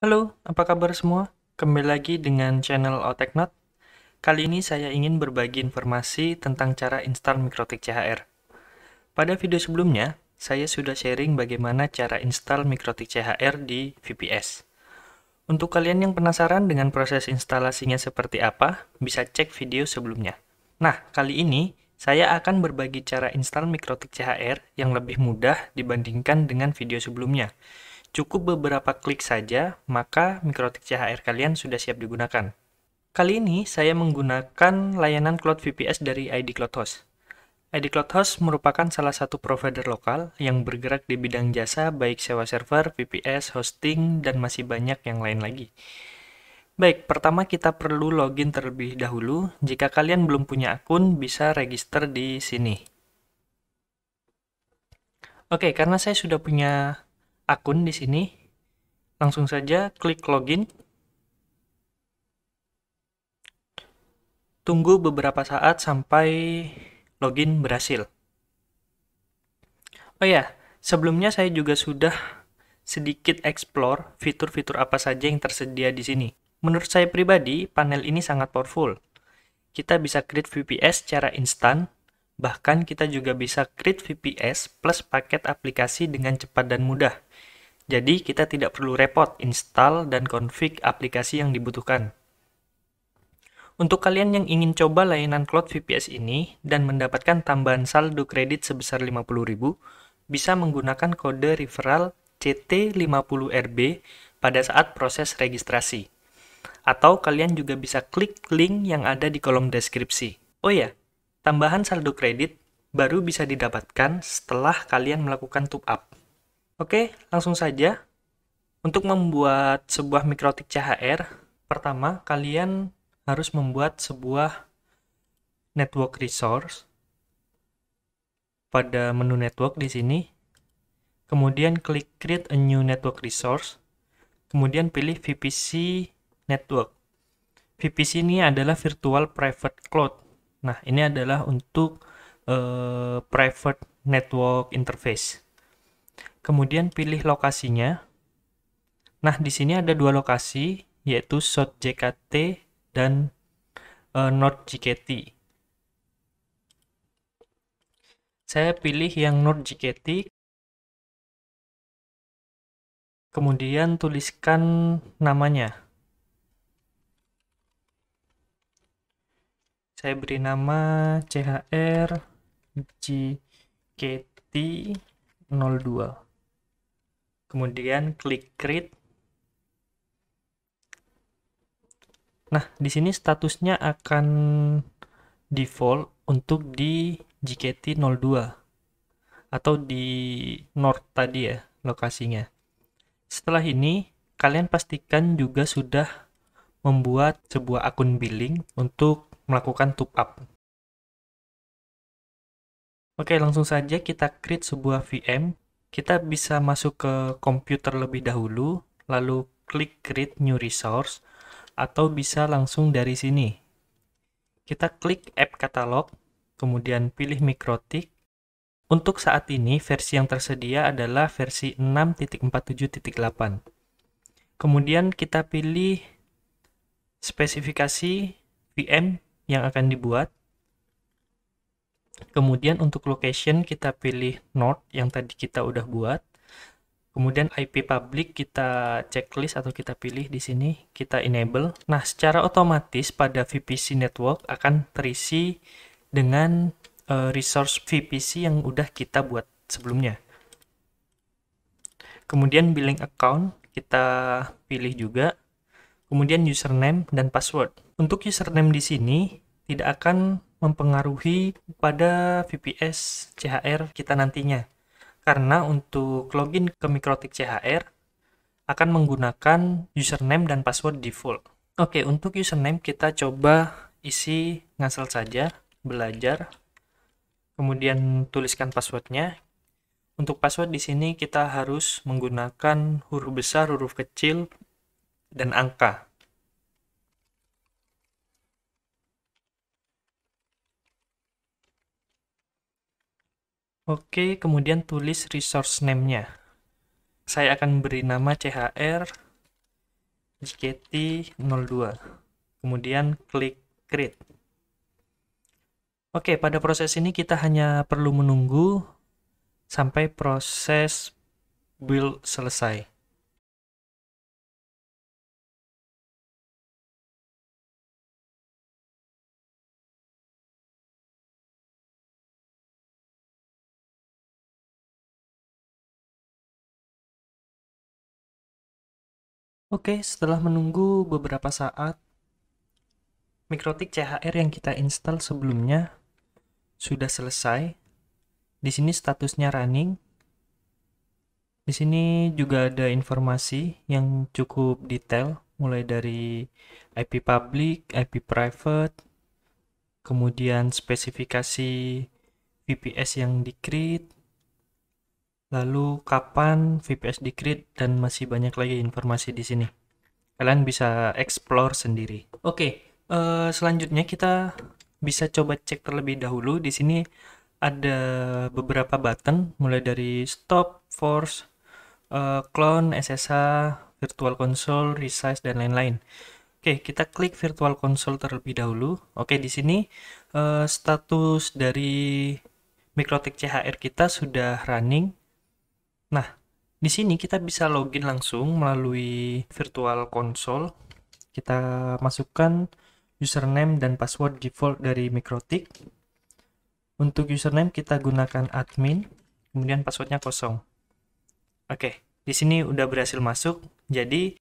Halo, apa kabar semua? Kembali lagi dengan channel Oteknot. Kali ini saya ingin berbagi informasi tentang cara install Mikrotik CHR. Pada video sebelumnya, saya sudah sharing bagaimana cara install Mikrotik CHR di VPS. Untuk kalian yang penasaran dengan proses instalasinya seperti apa, bisa cek video sebelumnya. Nah, kali ini saya akan berbagi cara install Mikrotik CHR yang lebih mudah dibandingkan dengan video sebelumnya. Cukup beberapa klik saja, maka Mikrotik CHR kalian sudah siap digunakan. Kali ini saya menggunakan layanan Cloud VPS dari ID Cloud Host. ID Cloud Host merupakan salah satu provider lokal yang bergerak di bidang jasa baik sewa server, VPS, hosting, dan masih banyak yang lain lagi. Baik, pertama kita perlu login terlebih dahulu. Jika kalian belum punya akun, bisa register di sini. Oke, karena saya sudah punya akun di sini, langsung saja klik login. Tunggu beberapa saat sampai login berhasil. Oh ya, sebelumnya saya juga sudah sedikit explore fitur-fitur apa saja yang tersedia di sini. Menurut saya pribadi, panel ini sangat powerful. Kita bisa create VPS secara instan, bahkan kita juga bisa create VPS plus paket aplikasi dengan cepat dan mudah. Jadi, kita tidak perlu repot install dan config aplikasi yang dibutuhkan. Untuk kalian yang ingin coba layanan Cloud VPS ini dan mendapatkan tambahan saldo kredit sebesar 50.000, bisa menggunakan kode referral CT50RB pada saat proses registrasi. Atau kalian juga bisa klik link yang ada di kolom deskripsi. Oh ya, tambahan saldo kredit baru bisa didapatkan setelah kalian melakukan top up. Oke, langsung saja. Untuk membuat sebuah Mikrotik CHR, pertama kalian harus membuat sebuah network resource pada menu network di sini. Kemudian klik create a new network resource. Kemudian pilih VPC network. VPC ini adalah virtual private cloud. Nah, ini adalah untuk private network interface. Kemudian pilih lokasinya. Nah, di sini ada dua lokasi, yaitu South JKT dan North JKT. Saya pilih yang North JKT, kemudian tuliskan namanya. Saya beri nama CHR JKT 02. Kemudian klik create. Nah, di sini statusnya akan default untuk di JKT 02 atau di North tadi ya lokasinya. Setelah ini, kalian pastikan juga sudah membuat sebuah akun billing untuk melakukan top up. Oke, langsung saja kita create sebuah VM. Kita bisa masuk ke komputer lebih dahulu, lalu klik create new resource, atau bisa langsung dari sini. Kita klik app catalog, kemudian pilih Mikrotik. Untuk saat ini, versi yang tersedia adalah versi 6.47.8. Kemudian kita pilih spesifikasi VM yang akan dibuat. Kemudian untuk location kita pilih North yang tadi kita udah buat. Kemudian IP public kita checklist atau kita pilih di sini, kita enable. Nah, secara otomatis pada VPC network akan terisi dengan resource VPC yang udah kita buat sebelumnya. Kemudian billing account kita pilih juga. Kemudian username dan password. Untuk username di sini tidak akan mempengaruhi pada VPS CHR kita nantinya. Karena untuk login ke Mikrotik CHR akan menggunakan username dan password default. Oke, untuk username kita coba isi ngasal saja, belajar. Kemudian tuliskan passwordnya. Untuk password di sini kita harus menggunakan huruf besar, huruf kecil, dan angka. Oke, kemudian tulis resource name-nya. Saya akan beri nama CHR JKT02. Kemudian klik create. Oke, pada proses ini kita hanya perlu menunggu sampai proses build selesai. Oke, setelah menunggu beberapa saat, Mikrotik CHR yang kita install sebelumnya sudah selesai. Di sini statusnya running. Di sini juga ada informasi yang cukup detail, mulai dari IP public, IP private, kemudian spesifikasi VPS yang di-create, lalu kapan VPS di-create, dan masih banyak lagi informasi di sini. Kalian bisa explore sendiri. Oke, selanjutnya kita bisa coba cek terlebih dahulu. Di sini ada beberapa button, mulai dari stop, force, clone, SSH, virtual console, resize, dan lain-lain. Oke, kita klik virtual console terlebih dahulu. Oke, di sini status dari Mikrotik CHR kita sudah running. Nah, di sini kita bisa login langsung melalui virtual console. Kita masukkan username dan password default dari Mikrotik. Untuk username kita gunakan admin, kemudian passwordnya kosong. Oke, di sini udah berhasil masuk. Jadi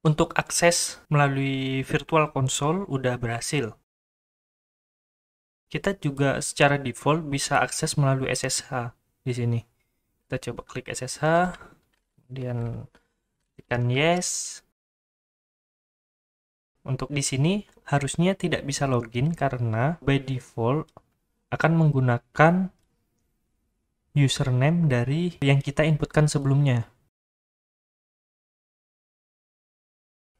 untuk akses melalui virtual console udah berhasil. Kita juga secara default bisa akses melalui SSH di sini. Kita coba klik SSH, kemudian tekan yes. Untuk di sini harusnya tidak bisa login karena by default akan menggunakan username dari yang kita inputkan sebelumnya.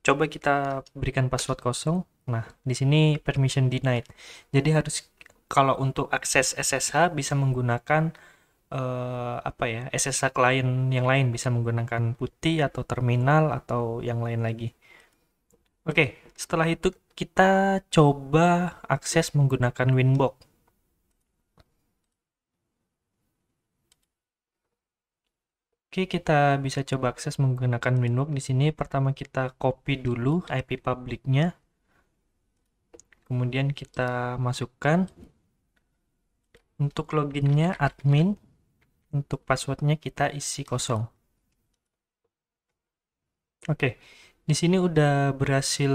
Coba kita berikan password kosong. Nah, di sini permission denied. Jadi harus kalau untuk akses SSH bisa menggunakan SSH klien yang lain, bisa menggunakan putih atau terminal atau yang lain lagi. Oke, setelah itu kita coba akses menggunakan Winbox. Oke, kita bisa coba akses menggunakan Winbox. Di sini pertama kita copy dulu IP publiknya. Kemudian kita masukkan. Untuk loginnya admin. Untuk passwordnya kita isi kosong. Oke, di sini udah berhasil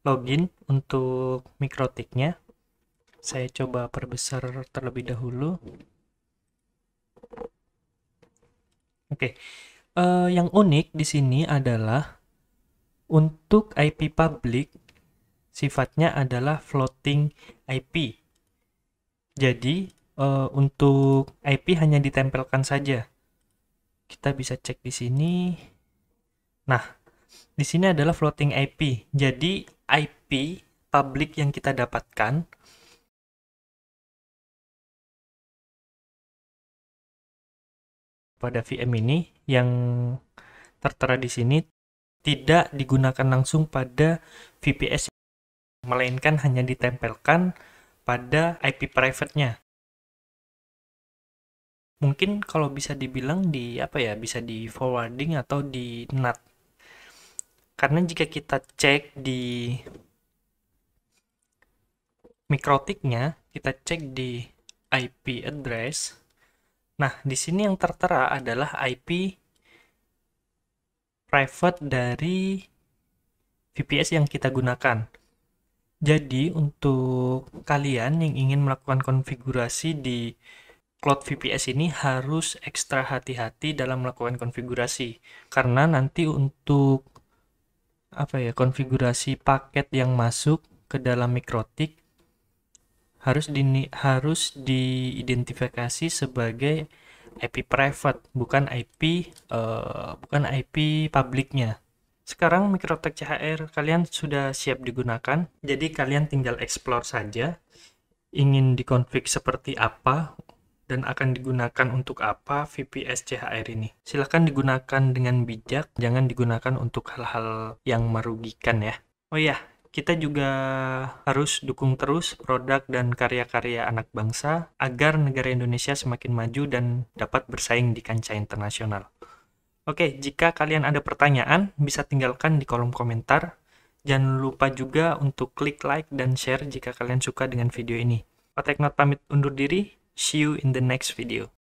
login untuk Mikrotiknya. Saya coba perbesar terlebih dahulu. Oke, yang unik di sini adalah untuk IP public sifatnya adalah floating IP. Jadi untuk IP hanya ditempelkan saja. Kita bisa cek di sini. Nah, di sini adalah floating IP. Jadi IP public yang kita dapatkan pada VM ini yang tertera di sini tidak digunakan langsung pada VPS, melainkan hanya ditempelkan pada IP private-nya. Mungkin kalau bisa dibilang bisa di forwarding atau di NAT. Karena jika kita cek di Mikrotiknya, kita cek di IP address. Nah, di sini yang tertera adalah IP private dari VPS yang kita gunakan. Jadi, untuk kalian yang ingin melakukan konfigurasi di Cloud VPS ini harus ekstra hati-hati dalam melakukan konfigurasi. Karena nanti untuk konfigurasi paket yang masuk ke dalam Mikrotik harus diidentifikasi sebagai IP private, bukan IP publiknya. Sekarang Mikrotik CHR kalian sudah siap digunakan, jadi kalian tinggal explore saja ingin dikonfig seperti apa dan akan digunakan untuk apa VPS CHR ini. Silahkan digunakan dengan bijak, jangan digunakan untuk hal-hal yang merugikan ya. Oh iya, kita juga harus dukung terus produk dan karya-karya anak bangsa agar negara Indonesia semakin maju dan dapat bersaing di kancah internasional. Oke, jika kalian ada pertanyaan, bisa tinggalkan di kolom komentar. Jangan lupa juga untuk klik like dan share jika kalian suka dengan video ini. Oteknot pamit undur diri, see you in the next video.